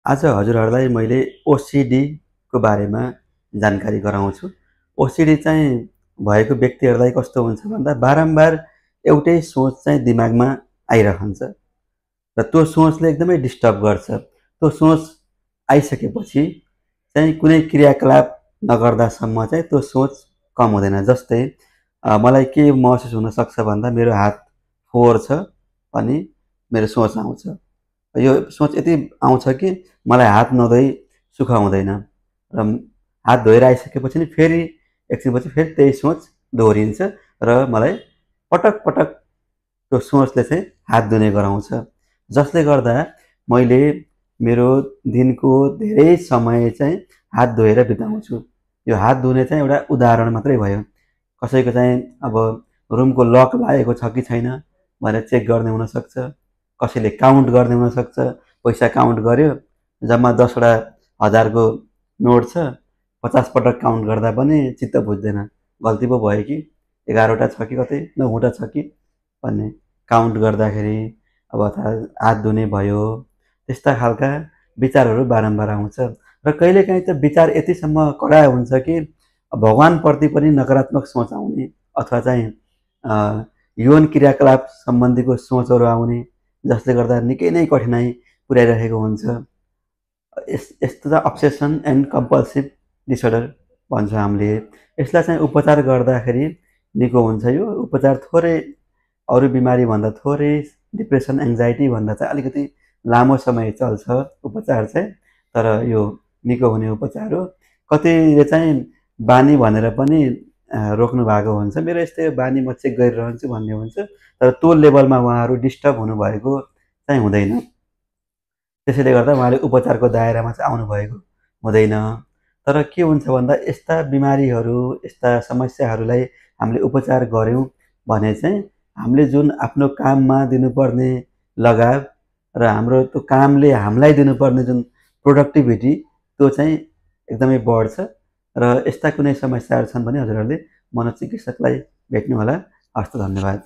आज हजुरहरूलाई मैले ओसिडी को बारेमा जानकारी गराउँछु। ओसिडी चाहिँ भएको व्यक्तिहरूलाई कस्तो हुन्छ भन्दा बारम्बार एउटै सोच चाहिँ दिमागमा आइरहन्छ र त्यो सोचले एकदमै डिस्टर्ब गर्छ। त्यो सोच आइसकेपछि चाहिँ कुनै क्रियाकलाप नगर्दासम्म चाहिँ त्यो सोच कम हुँदैन। जस्तै मलाई के महसुस हुनसक्छ भन्दा मेरो हात फोहोर छ अनि मेरो सोच आउँछ। यो सोच यति आउँछ कि मलाई हात नधोई सुख हुँदैन र हात धोएर आइसकेपछि नि फेरि एकछिनपछि फेरि त्यही सोच दोहोरिन्छ र मलाई पटक पटक त्यो सोचले चाहिँ हात धुने गराउँछ। जसले गर्दा मैले मेरो दिनको धेरै समय चाहिँ हात धोएर बिताउँछु। यो हात धुने चाहिँ एउटा उदाहरण मात्रै भयो। कसैको चाहिँ अब रुमको लक लागेको छ कि छैन भनेर चेक गर्ने हुनसक्छ। कसैले काउन्ट गर्ने हुनसक्छ। पैसा काउन्ट गर्यो, जम्मा 10वटा हजारको नोट छ, 50 पटक काउन्ट गर्दा पनि चित्त बुझ्दैन। गल्ती पो भयो कि 11वटा छ कि कतै 9वटा छ कि भन्ने काउन्ट गर्दाखेरि अब हात धुने भयो। त्यस्ता खालका विचारहरू बारम्बार आउँछ र कहिलेकाहीँ त विचार यतिसम्म कडा हुन्छ कि भगवानप्रति पनि नकारात्मक सोच आउने अथवा चाहिँ यौन क्रियाकलाप सम्बन्धीको सोचहरू आउने, जसले गर्दा निकै नै कठिनाइ पुर्याइरहेको हुन्छ। यस्तो चाहिँ अब्सेसन एन्ड कम्पल्सिभ डिसअर्डर भन्छ हामीले। यसलाई चाहिँ उपचार गर्दाखेरि निको हुन्छ। यो उपचार थोरै अरू बिमारीभन्दा थोरै डिप्रेसन एङ्जाइटी भन्दा चाहिँ अलिकति लामो समय चल्छ उपचार चाहिँ, तर यो निको हुने उपचार हो। कतिले चाहिँ बानी भनेर पनि रोक्नु भएको हुन्छ। मेरो यस्तै बानी म चेक गरिरहन्छु भन्ने हुन्छ, तर त्यो लेभलमा उहाँहरू डिस्टर्ब हुनुभएको चाहिँ हुँदैन। त्यसैले गर्दा उहाँले उपचारको दायरामा चाहिँ आउनुभएको हुँदैन। तर के हुन्छ भन्दा यस्ता बिमारीहरू, यस्ता समस्याहरूलाई हामीले उपचार गऱ्यौँ भने चाहिँ हामीले जुन आफ्नो काममा दिनुपर्ने लगाव र हाम्रो त्यो कामले हामीलाई दिनुपर्ने जुन प्रोडक्टिभिटी त्यो चाहिँ एकदमै बढ्छ। र यस्ता कुनै समस्याहरू छन् भने हजुरहरूले मनोचिकित्सकलाई भेट्नुहोला। हस्त, धन्यवाद।